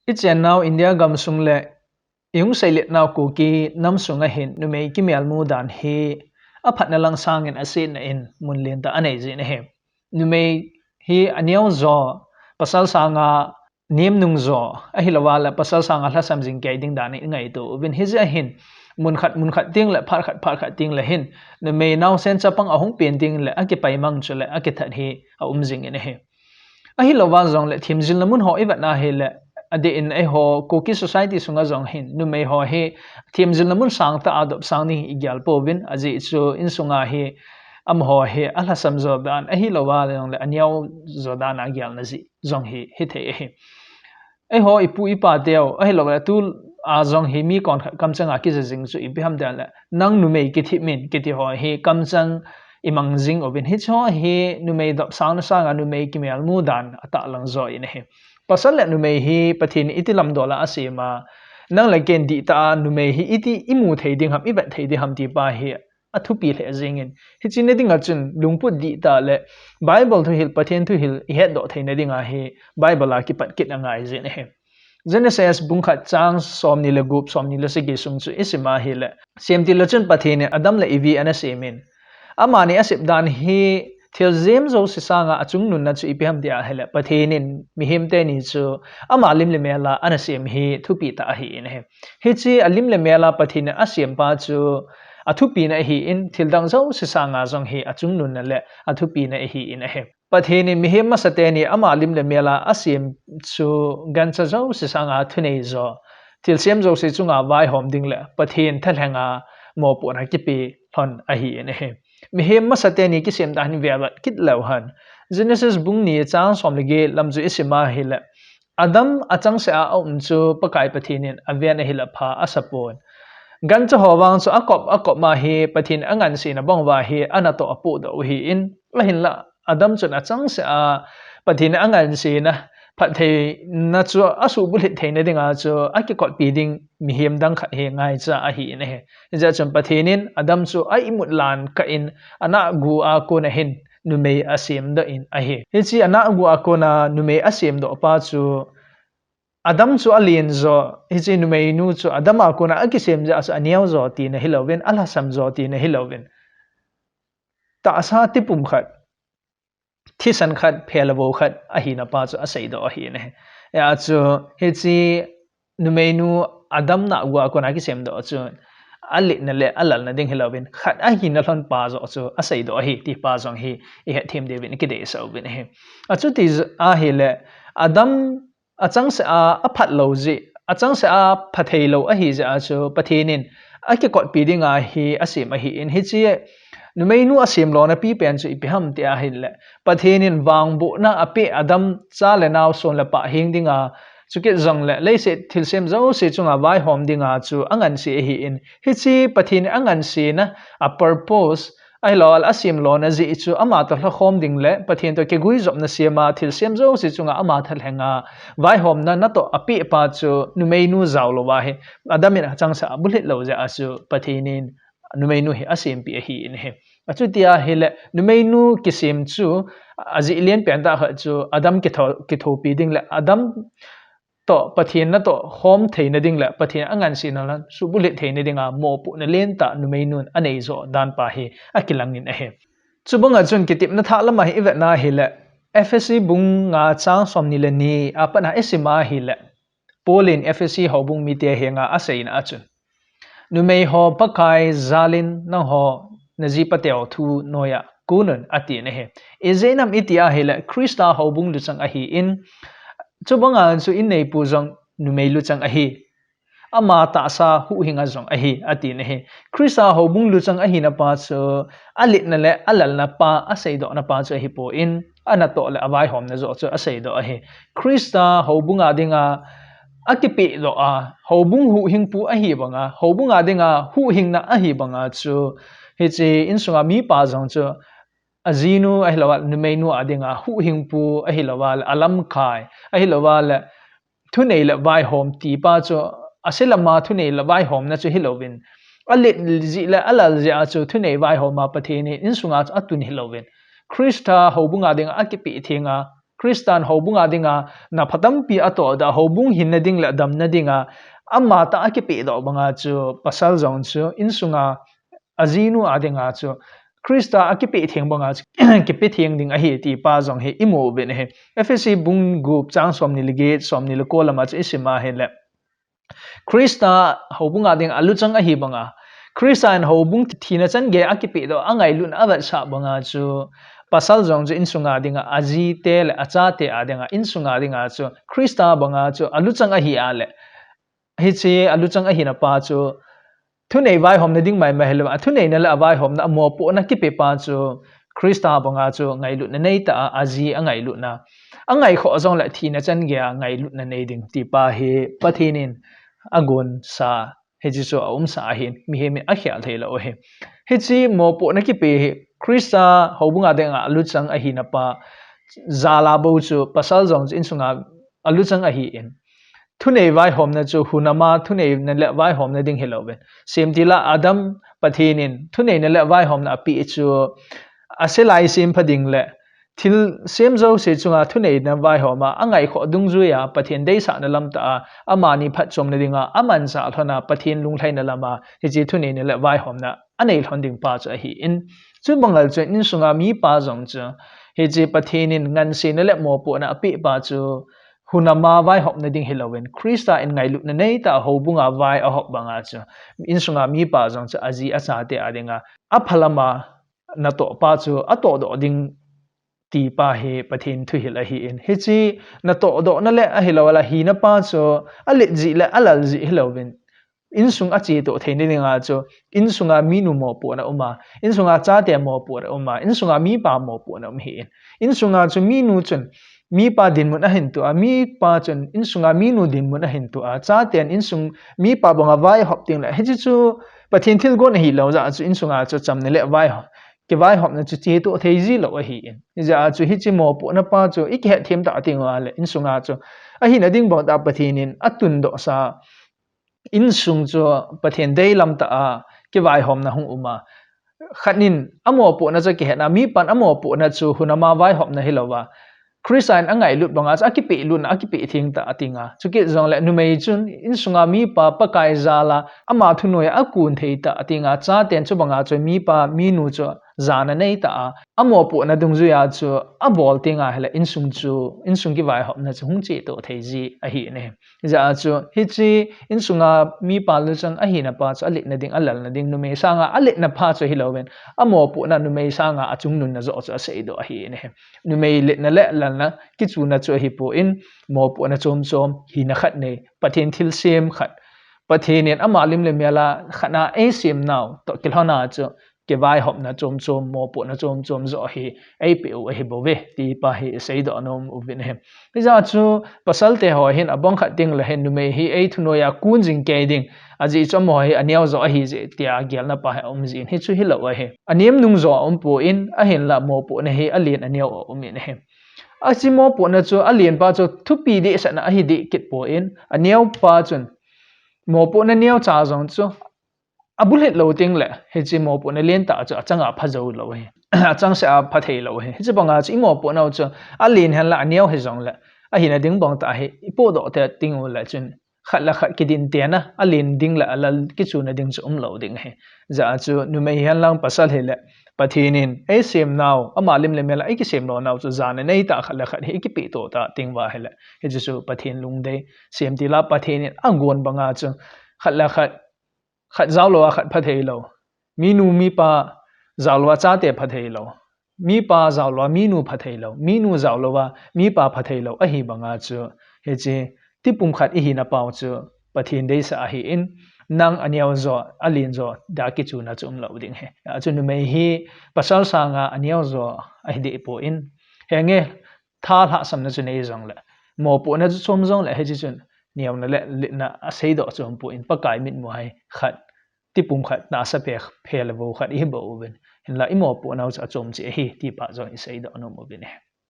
Ichen now India gam sung le yung sailit now kuki nam sunga hin numei kimial mu dan hi aphat na lang sangin asin na in munlin ta anei ji ne he numei hi aniaw zo pasal sanga nim nung zo a hilawala pasal sanga hla samjing kai ding dan ngai to bin hi ja hin mun khat ting le phar khat ting le hin numei now sen chapang ahung pen ting le ake pai mang chule ake that hi a umjing ne he a hilawa zong le thimjil namun ho ibat na he le ade in a ho koki society sunga zong hin nu mei ho he thimjil namun sang ta adop sang ni igyal povin aji chu in sunga he am ho he ala samzo dan a hi lawa zong le anyau zodan agyal na ji zong hi the he a ho ipu ipa teo a hi lawa tu a zong hi mi kon kam changa ki jing chu ibiham dan la nang nu mei ki thi min ki ti ho he kam chang imang jing obin hi cho he nu mei dop sang na sang nu mei ki mel mu dan ata lang zo in he pasal le nu mei hi pathin itilam dola asima nang la ken di ta nu mei hi iti imu thei ding ham ibat thei di ham ti pa hi athu pi le jingin hi chin ding a chun lungput di ta le bible thu hil pathin thu hil he do thei na ding a hi bible a ki pat kit angai je ne he Genesis bungkhat chang som ni le gup som ni le se gi sung chu isima hi le sem ti le chun pathin adam le ivi ana semin amani asip dan hi thil zem zo si sanga achung nun na chu ipiham dia hele pathenin mihim te ni chu ama lim le mela ana sem hi thupi ta hi in he hi chi alim le mela pathin asem pa chu athupi na hi in thil dang zo si sanga zong hi achung nun na le athupi na hi in he pathini mihim ma sateni ama lim le mela asem chu gan cha zo si sanga thunei zo thil sem zo si chunga vai hom ding le pathin thalhenga mo po na ki pi thon a hi in he mihem ma sateni ki sem dan velat kit lawhan Genesis bung ni chang som lege lamju isima hila adam achang se a chu pakai pathinin avian hila pha asapon gan cha howang chu akop ma hi pathin angan si na bongwa hi anato apu do hi in lahin la adam chun achang se a pathin angan si na phat thei na chu asu bulit thei na dinga chu akikot pi ding mihem dang khat he ngai cha a hi ne he ja chum pathinin adam chu ai imut lan ka in ana gu a ko na hin nu mei asim da in a he hi chi ana gu a ko na nu mei asim do pa chu adam chu alien zo hi chi nu mei nu chu adam a ko na akisem ja as aniaw zo ti na hilowen ala sam zo ti na hilowen ta asa ti pum khat thi san khat phelabo khat a hi na pa chu a sei do a hi ne ya chu hi chi nu mei nu adam na wa ko na ki sem do chu ali na le alal na ding hilawin khat a hi na lon pa zo chu a sei do hi ti pa zong hi i he thim de win ki de so win he a chu ti a hi le adam achang se a phat lo ji achang se a phathei lo a hi ja chu pathinin a ki kot pi dinga hi asim a hi in hi chi numei nu asim lo na pi pen chu ipiham te a hin le pathenin wang bu na ape adam cha le naw son la pa hing dinga chuke zong le leise thilsem zo se chunga vai hom dinga chu angan si hi in hi chi pathin angan si na a purpose ai lol asim lo na ji chu ama to hla khom ding le pathin to ke gui zop na siama thilsem zo se chunga ama thal henga vai hom na to api pa chu numei nu zaw lo wa he adamin chang sa bulit lo ja asu pathinin numei nu hi asim pi hi in he achu tia hele numei nu kisim chu aji ilian pen ta ha chu adam ki tho pi ding le adam to pathin na to hom theina ding la pathin angan sin lan su bulit theina dinga mo pu na len ta numei nun anei zo dan pa hi akilangin a he chubanga chun kitip na tha lama hi iwa na hi le FSC bung nga chang som ni le ni apana esima hi le polin FSC ho bung mi te he nga asein a chun numei ho pakai zalin na ho naji patel thu noya kunun ati ne he ezenam itia he le krista ho bung lu chang a hi in chubanga chu in nei pu jong numei lu chang a hi ama ta sa hu hinga jong a hi ati ne he krista ho bung lu chang a hi na pa chu alit na le alal na pa asei do na pa chu hi po in ana to le awai hom na zo chu asei do a hi krista ho bunga dinga akipi do a ho bung hu hing pu a hi banga ho bunga dinga hu hing na a hi banga chu hi chi in sunga mi pa jong chu azinu ahilawal numeinu adinga hu hingpu ahilawal alam khai ahilawal thunei la vai hom ti pa cho aselama thunei la vai hom na chu hilowin alit ji la alal ja chu thunei vai hom ma pathini insunga atun hilowin krista hobunga dinga akipi thinga Christian hobunga dinga na phatam pi ato da hobung hin na ding la dam na dinga amma ta akipi do banga chu pasal zong chu insunga azinu adinga chu Krista akipi thiang banga kipi thiang ding a hi ti pa zong he imo ben he FSC bung group chang som ni ligate som ni ko lama chu isima he le Krista hobunga ding aluchang a hi banga Krista an hobung thina chan ge akipi do angai lun awa sa banga chu pasal zong chu insunga dinga aji te le acha te adinga insunga dinga chu Krista banga chu aluchang a hi ale hi chi aluchang a hi na pa chu thu nei vai hom na ding mai mai helwa thu nei na la vai hom na mo po na ki pe pa chu Krista banga chu ngai lu na nei ta aji angai lu na angai kho zong la thi na chan ge ngai lu na nei ding ti pa he pathinin agon sa he ji chu sa hin mi he mi a khya thela o he he chi mo po na ki pe Krista hobunga denga aluchang a hi na pa zala bo chu pasal zong in sunga aluchang a hi in thunei vai hom na chu hunama thunei na le vai hom na ding heloben semtila adam pathinin thunei na le vai hom na pi chu aselai sim phading le thil sem zo se chunga thunei na vai homa angai kho dungzu ya pathin dei sa na lam ta amani phat chom na dinga aman sa thona pathin lunglai na lama hi chi thunei na le vai hom na anei thonding pa cha hi in chu bangal chu in sunga mi pa jong chu hi chi pathinin ngan se na le mo po na api pa chu hunama vai hop na ding hilowen Krista in ngai lu na nei ta hobunga vai a hop banga chu in sunga mi pa jong chu aji acha te adinga aphalama na to pa chu ato do ding ti pa he pathin thu hil a hi in hi chi na to do na le a hilawala hi na pa chu ale ji le alal ji hilowen in sung a chi to thein ni nga chu in sunga mi nu mo po na uma in sunga cha te mo po na uma in sunga mi pa mo po na hi in sunga chu mi nu chun mi pa din mun a hin tu a mi pa chun in sunga mi nu din mun a hin tu a cha ten in sung mi pa bonga vai hop ting la he chu pathin thil gon hi lo za chu in sunga chu cham ne le vai ke vai hop na chu che to thei ji lo a hi in ja chu hi chi mo po na pa chu ik he them ta ting wa le in sunga chu a hi na ding bo ta pathin in atun do sa in sung chu pathin dei lam ta a ke vai hom na hung uma khanin amo po na cha ke na mi pan amo po na chu hunama vai hop na hilowa Christian angai lut banga akipi lun akipi thing ta atinga chuki zong le numei chun in sunga mi pa pakai zala ama thunoya akun theita atinga cha ten chu banga chu mi pa mi nu chu zana nei ta amo po na dungzu ya chu a bol tinga hela in sung chu in sung ki vai hop na chu hung chi to theiji a hi ne ja chu hi chi in sunga mi pa lu chang a hi na pa chu alit na ding alal na ding numei sanga alit na pha chu hilowen amo po na numei sanga achung nun na zo chu sei do a hi ne numei lit na le na ki chu na chu hi po in mo po na chom chom hi na khat nei pathin thil sem khat pathin en amalim le mela khana e sem naw to kilhona chu ke vai hop na chom chom mo po na chom chom zo hi ai pe o hi bo ve ti pa hi sei do anom u vin hem ja chu pasal te ho hin abong khat ting la hen nu me hi ai thuno ya kun jing ke ding aji chom ho hi aniaw zo hi je tia gyal na pa ha om jin hi chu hi lo he anem nung zo om po in a hen la mo po na hi alien aniaw om in hem asimo po na chu alien pa chu thupi de sa na hi de kit po in aniaw pa chun mo po na niaw cha zong chu abul het lo ting le he chi mo po na len ta chu achanga phazo lo he achang sa phathei lo he chi banga chi mo po na chu alien han la aniaw he zong le a hi na ding bang ta he ipo do te ting u la chun khat la khat ki din te na alien ding la alal ki chu na ding chu lo ding he ja chu nu mai han lang pasal he le pathinin ai sem naw amalim le mela ai ki sem no naw chu zan nei ta khala khat hi ki pi to ta tingwa hele he chu pathin lungde sem ti la pathinin angon banga chu khala khat zawlo khat phathei lo minu mi pa zawlo cha te phathei lo mi pa zawlo minu phathei lo minu zawlo wa mi pa phathei lo a hi banga chu he che ti pum khat hi na paw chu pathin dei sa hi in nang aniaw zo alin zo da ki chu na chum lo ding he chu nu mai hi pasal sanga aniaw zo a hi de po in he nge tha ha sam na chu nei zong le mo po na chu chom zong le he chi chun niaw na le na a sei do chom po in pakai mit mo hai khat ti pum khat na sa pe phel bo khat hi bo ben hin la imo po na chu chom chi hi ti pa zo i sei do no mo ben he